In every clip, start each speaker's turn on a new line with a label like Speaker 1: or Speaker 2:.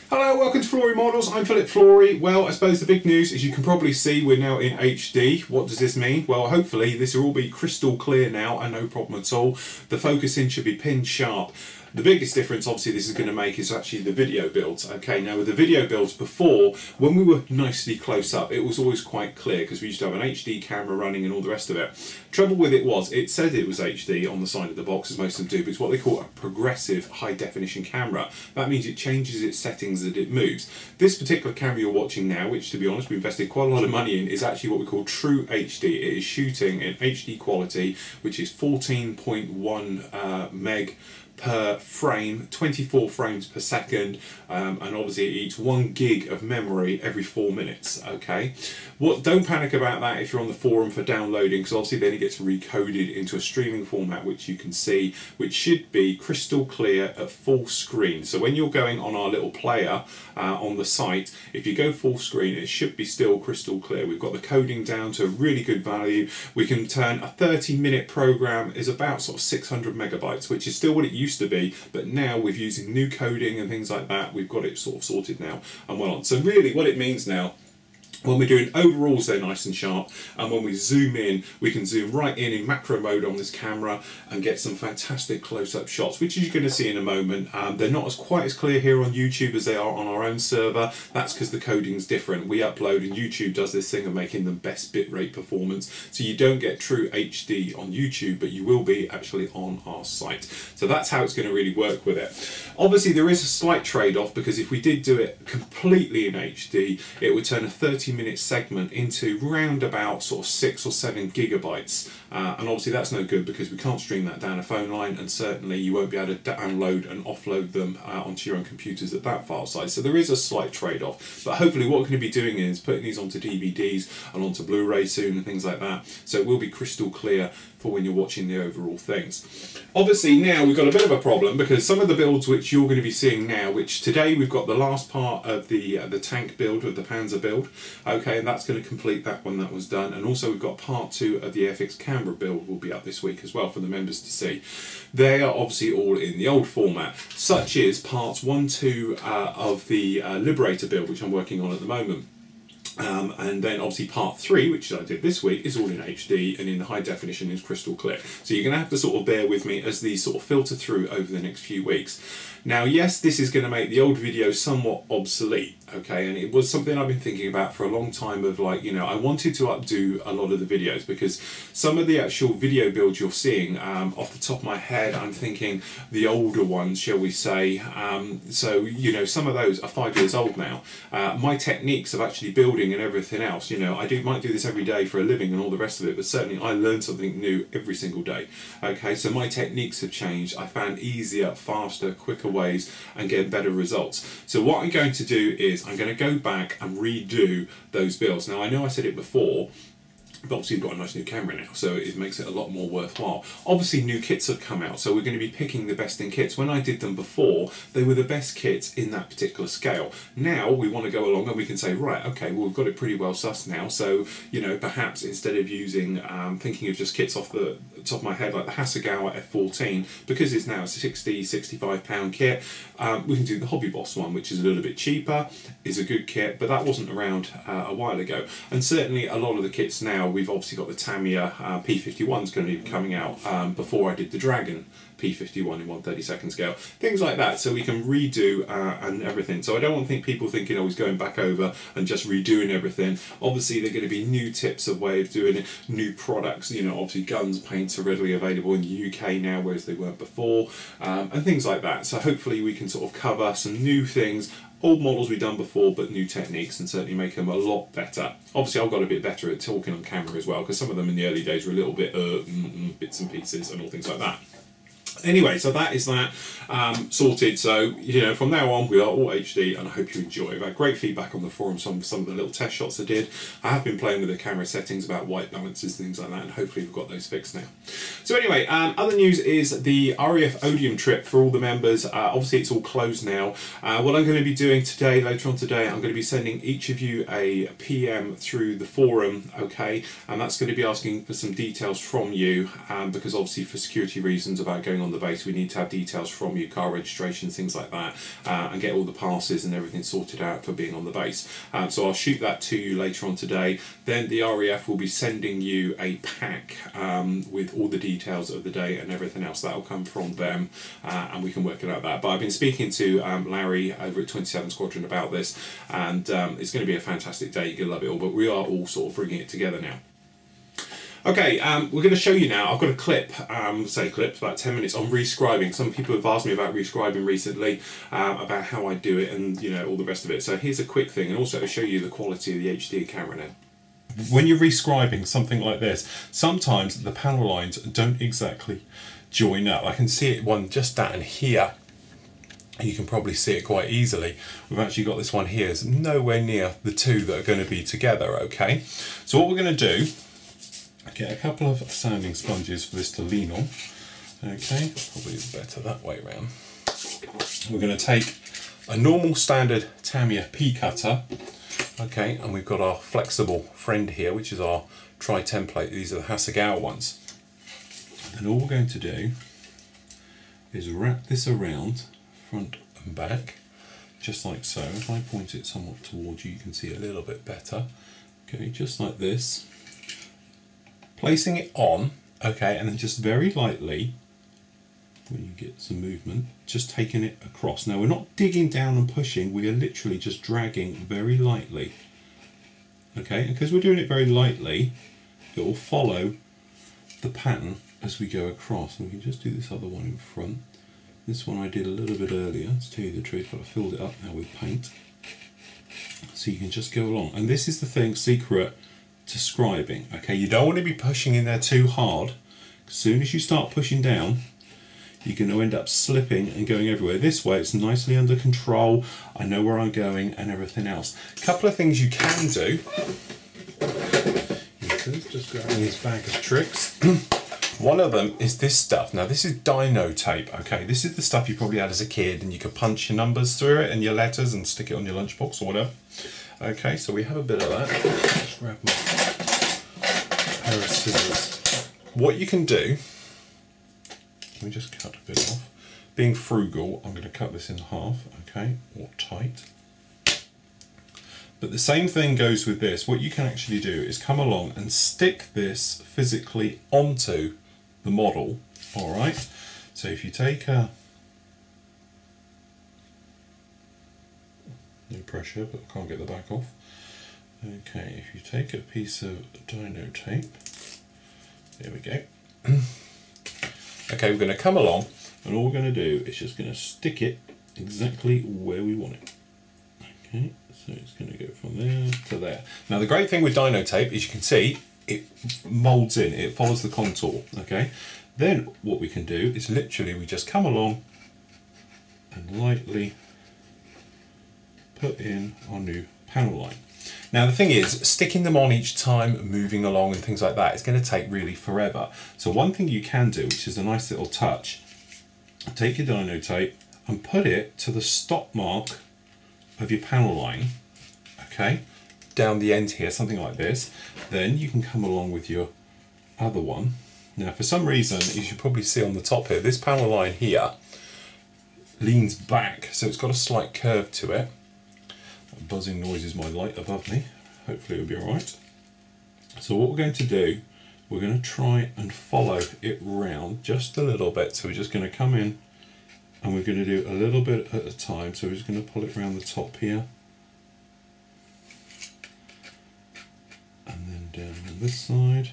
Speaker 1: Hello, welcome to Flory Models. I'm Flory. Well, I suppose the big news is you can probably see we're now in HD. What does this mean? Well, hopefully this will all be crystal clear now and no problem at all. The focusing should be pin sharp. The biggest difference obviously this is going to make is actually the video builds. Okay, now with the video builds before, when we were nicely close up, it was always quite clear because we used to have an HD camera running and all the rest of it. Trouble with it was, it said it was HD on the side of the box, as most of them do, but it's what they call a progressive high definition camera. That means it changes its settings as it moves. This particular camera you're watching now, which to be honest we invested quite a lot of money in, is actually what we call true HD. It is shooting in HD quality, which is 14.1 meg per frame, 24 frames per second, and obviously it eats 1 gig of memory every 4 minutes. Okay, don't panic about that if you're on the forum for downloading, because obviously then it gets recoded into a streaming format which you can see, which should be crystal clear at full screen. So when you're going on our little player on the site, if you go full screen, it should be still crystal clear. We've got the coding down to a really good value. We can turn a 30-minute program is about sort of 600 megabytes, which is still what it used to be, but now with using new coding and things like that, we've got it sort of sorted now and well on. So really what it means now, when we're doing overalls, they're nice and sharp, and when we zoom in, we can zoom right in macro mode on this camera and get some fantastic close-up shots, which you're going to see in a moment. They're not quite as clear here on YouTube as they are on our own server. That's because the coding's different. We upload and YouTube does this thing of making them best bitrate performance, so you don't get true HD on YouTube, but you will be actually on our site. So that's how it's going to really work with it. Obviously there is a slight trade-off, because if we did do it completely in HD, it would turn a 30-minute segment into round about sort of 6 or 7 gigabytes, and obviously that's no good because we can't stream that down a phone line, and certainly you won't be able to download and offload them onto your own computers at that file size. So there is a slight trade-off, but hopefully what we're going to be doing is putting these onto DVDs and onto Blu-ray soon and things like that, so it will be crystal clear for when you're watching the overall things. Obviously now we've got a bit of a problem, because some of the builds which you're going to be seeing now, which today we've got the last part of the tank build, of the Panzer build, okay, and that's going to complete that when that was done, and also we've got part 2 of the FX Canberra build will be up this week as well for the members to see. They are obviously all in the old format, such as parts 1, 2 of the Liberator build, which I'm working on at the moment. And then obviously part 3, which I did this week, is all in HD and in high definition, is crystal clear. So you're going to have to sort of bear with me as these sort of filter through over the next few weeks. Now yes, this is going to make the old video somewhat obsolete, okay, and it was something I've been thinking about for a long time, of like, you know, I wanted to updo a lot of the videos, because some of the actual video builds you're seeing, off the top of my head, I'm thinking the older ones, shall we say, so, you know, some of those are 5 years old now. My techniques of actually building and everything else, you know, might do this every day for a living and all the rest of it, but certainly I learn something new every single day. Okay, so my techniques have changed. I found easier, faster, quicker ways and get better results. So what I'm going to do is I'm going to go back and redo those builds. Now I know I said it before, but obviously we've got a nice new camera now, so it makes it a lot more worthwhile. Obviously new kits have come out, so we're going to be picking the best in kits. When I did them before, they were the best kits in that particular scale. Now we want to go along and we can say, right, okay, well we've got it pretty well sussed now, so, you know, perhaps instead of using, thinking of just kits off the top of my head, like the Hasegawa F14, because it's now a 60-65 pound kit, we can do the Hobby Boss one, which is a little bit cheaper, is a good kit, but that wasn't around a while ago. And certainly a lot of the kits now, we've obviously got the Tamiya P51 is going to be coming out before I did the Dragon P51 in 1/32 scale, things like that, so we can redo and everything. So I don't want people thinking, oh, he's going back over and just redoing everything. Obviously there are going to be new tips of way of doing it, new products, you know, obviously guns, paints are readily available in the UK now, whereas they weren't before, and things like that. So hopefully we can sort of cover some new things, old models we've done before, but new techniques, and certainly make them a lot better. Obviously I've got a bit better at talking on camera as well, because some of them in the early days were a little bit bits and pieces and all things like that. Anyway, so that is that sorted. So, you know, from now on we are all HD, and I hope you enjoy. I've had great feedback on the forum, some of the little test shots I did. I have been playing with the camera settings about white balances, things like that, and hopefully we've got those fixed now. So anyway, other news is the RAF Odiham trip for all the members. Obviously it's all closed now. What I'm going to be doing today, later on today, I'm going to be sending each of you a PM through the forum, okay, and that's going to be asking for some details from you, because obviously for security reasons about going on the base, we need to have details from you, car registration, things like that, and get all the passes and everything sorted out for being on the base. So I'll shoot that to you later on today. Then the RAF will be sending you a pack with all the details of the day and everything else. That'll come from them, and we can work it out that. But I've been speaking to Larry over at 27 Squadron about this, and it's going to be a fantastic day. You're going to love it all, but we are all sort of bringing it together now. Okay, we're going to show you now. I've got a clip, clip, about 10 minutes on rescribing. Some people have asked me about rescribing recently, about how I do it and, you know, all the rest of it. So here's a quick thing, and also to show you the quality of the HD camera now. When you're rescribing something like this, sometimes the panel lines don't exactly join up. I can see it one just down here. You can probably see it quite easily. We've actually got this one here. It's nowhere near the two that are going to be together, okay? So what we're going to do, get a couple of sanding sponges for this to lean on. Okay, probably better that way around. We're going to take a normal standard Tamiya P cutter. Okay, and we've got our flexible friend here, which is our tri-template. These are the Hasegawa ones. And all we're going to do is wrap this around front and back, just like so. If I point it somewhat towards you, you can see it a little bit better. Okay, just like this. Placing it on, okay, and then just very lightly, when you get some movement, just taking it across. Now we're not digging down and pushing, we are literally just dragging very lightly. Okay, and because we're doing it very lightly, it will follow the pattern as we go across. And we can just do this other one in front. This one I did a little bit earlier, to tell you the truth, but I filled it up now with paint. So you can just go along. And this is the secret to scribing. Okay, you don't want to be pushing in there too hard. As soon as you start pushing down, you're going to end up slipping and going everywhere. This way it's nicely under control. I know where I'm going and everything else. A couple of things you can do. Just grabbing his bag of tricks. One of them is this stuff. Now this is dino tape. Okay, this is the stuff you probably had as a kid, and you could punch your numbers through it and your letters and stick it on your lunchbox or whatever. Okay, so we have a bit of that. Just grab my pair of scissors. What you can do, let me just cut a bit off. Being frugal, I'm going to cut this in half, okay, or tight. But the same thing goes with this. What you can actually do is come along and stick this physically onto the model, all right? So if you take a, no pressure, but I can't get the back off. Okay, if you take a piece of dino tape, there we go. Okay, we're going to come along, and all we're going to do is just going to stick it exactly where we want it. Okay, so it's going to go from there to there. Now the great thing with dino tape is you can see it molds in, it follows the contour. Okay, then what we can do is literally we just come along and lightly put in our new panel line. Now the thing is, sticking them on each time, moving along and things like that, is going to take really forever. So one thing you can do, which is a nice little touch, take your dino tape and put it to the stop mark of your panel line, okay, down the end here, something like this. Then you can come along with your other one. Now for some reason, as you probably see on the top here, this panel line here leans back, so it's got a slight curve to it. That buzzing noise is my light above me. Hopefully it'll be all right. So what we're going to do, we're going to try and follow it round just a little bit. So we're just going to come in and we're going to do a little bit at a time. So we're just going to pull it around the top here. And then down on this side.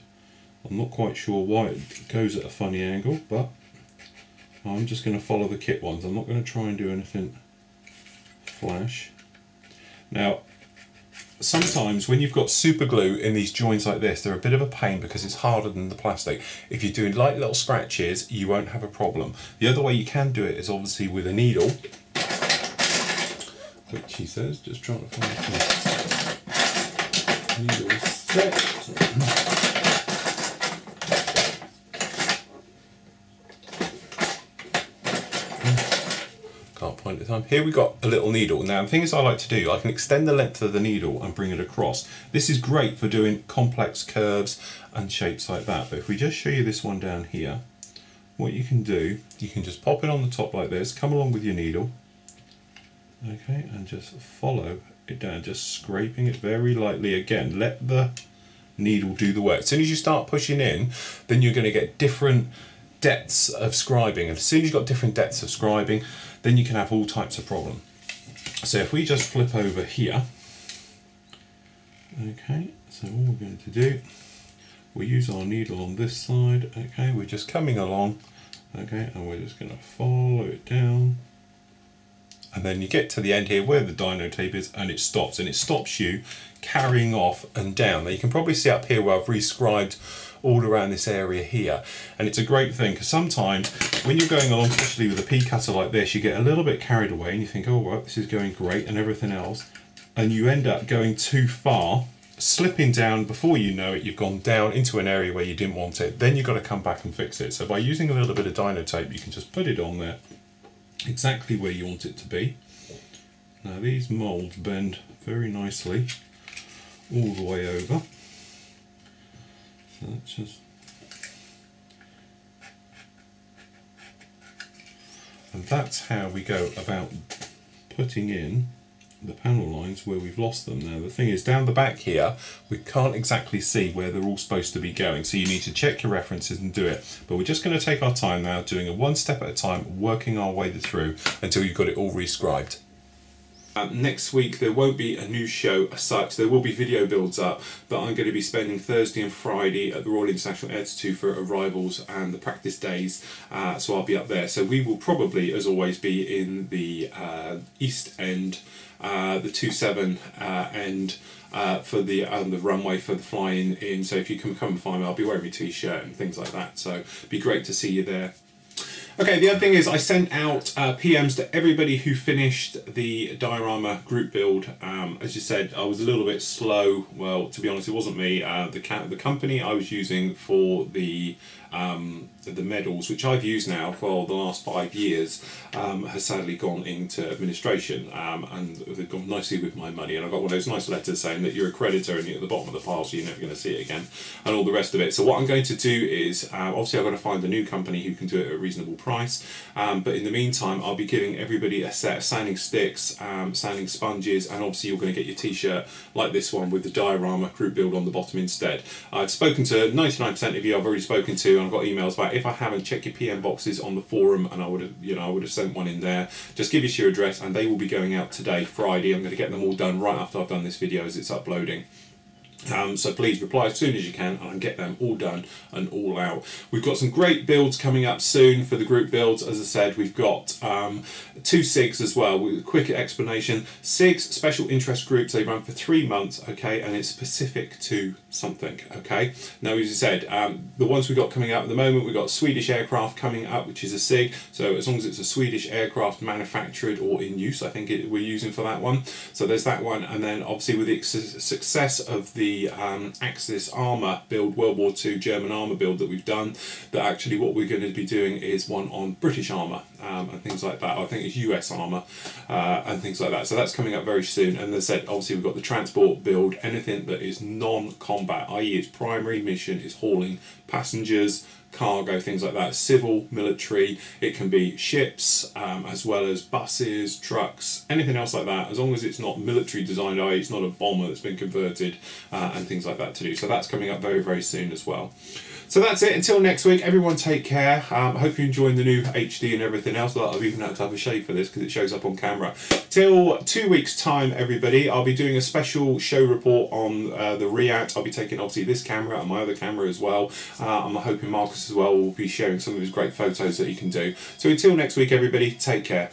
Speaker 1: I'm not quite sure why it goes at a funny angle, but I'm just going to follow the kit ones. I'm not going to try and do anything flash. Now, sometimes when you've got super glue in these joints like this, they're a bit of a pain because it's harder than the plastic. If you're doing light little scratches, you won't have a problem. The other way you can do it is obviously with a needle, which he says, just trying to find the needle set. Can't find it time. Here we got a little needle. Now the thing is I like to do, I can extend the length of the needle and bring it across. This is great for doing complex curves and shapes like that. But if we just show you this one down here, what you can do, you can just pop it on the top like this, come along with your needle, okay, and just follow it down, just scraping it very lightly. Again, let the needle do the work. As soon as you start pushing in, then you're going to get different depths of scribing, and as soon as you've got different depths of scribing, then you can have all types of problem. So if we just flip over here, okay, so all we're going to do, we use our needle on this side, okay, we're just coming along, okay, and we're just going to follow it down, and then you get to the end here where the dino tape is, and it stops you carrying off and down. Now you can probably see up here where I've rescribed all around this area here, and it's a great thing because sometimes when you're going along, especially with a pea cutter like this, you get a little bit carried away and you think, oh well, this is going great and everything else, and you end up going too far, slipping down. Before you know it, you've gone down into an area where you didn't want it. Then you've got to come back and fix it. So by using a little bit of dino tape, you can just put it on there exactly where you want it to be. Now these moulds bend very nicely all the way over. So let's just, and that's how we go about putting in the panel lines where we've lost them. Now the thing is, down the back here we can't exactly see where they're all supposed to be going, so you need to check your references and do it, but we're just going to take our time now, doing it one step at a time, working our way through until you've got it all rescribed. Next week there won't be a new show as such. There will be video builds up, but I'm going to be spending Thursday and Friday at the Royal International Air Institute for arrivals and the practice days, so I'll be up there. So we will probably, as always, be in the East End, the 27 end, for the runway for the flying in. So if you can come and find me, I'll be wearing my t-shirt and things like that, so it'd be great to see you there. Okay, the other thing is I sent out PMs to everybody who finished the diorama group build. As you said, I was a little bit slow. Well, to be honest, it wasn't me. The company I was using for the medals, which I've used now for the last 5 years, has sadly gone into administration, and they've gone nicely with my money, and I got one of those nice letters saying that you're a creditor and you're at the bottom of the pile, so you're never going to see it again, and all the rest of it. So what I'm going to do is, obviously I've got to find a new company who can do it at a reasonable price, but in the meantime I'll be giving everybody a set of sanding sticks, sanding sponges, and obviously you're going to get your t-shirt like this one with the diorama group build on the bottom instead. I've spoken to 99% of you, I've already spoken to, and I've got emails back. If I haven't, check your PM boxes on the forum, and I would have sent one in there. Just give us your address, and they will be going out today, Friday. I'm going to get them all done right after I've done this video as it's uploading. So please reply as soon as you can and get them all done and all out. We've got some great builds coming up soon for the group builds. As I said, we've got 2 SIGs as well. With a quick explanation, SIGs, special interest groups, they run for 3 months, okay, and it's specific to something, okay. Now, as I said, the ones we've got coming up at the moment, we've got Swedish aircraft coming up, which is a SIG. So as long as it's a Swedish aircraft manufactured or in use, I think we're using for that one. So there's that one, and then obviously with the success of the Axis armour build, World War II German armour build that we've done, that actually what we're going to be doing is one on British armour and things like that. I think it's US armour and things like that. So that's coming up very soon. And as I said, obviously we've got the transport build, anything that is non-combat, i.e. its primary mission is hauling passengers, cargo, things like that, civil, military. It can be ships, as well as buses, trucks, anything else like that, as long as it's not military designed, i.e. it's not a bomber that's been converted, and things like that to do. So that's coming up very, very soon as well. So that's it. Until next week, everyone take care. I hope you're enjoying the new HD and everything else. I've even had to have a shave for this because it shows up on camera. Till 2 weeks time, everybody, I'll be doing a special show report on the REACT. I'll be taking obviously this camera and my other camera as well. I'm hoping Marcus as well will be sharing some of his great photos that he can do. So until next week, everybody, take care.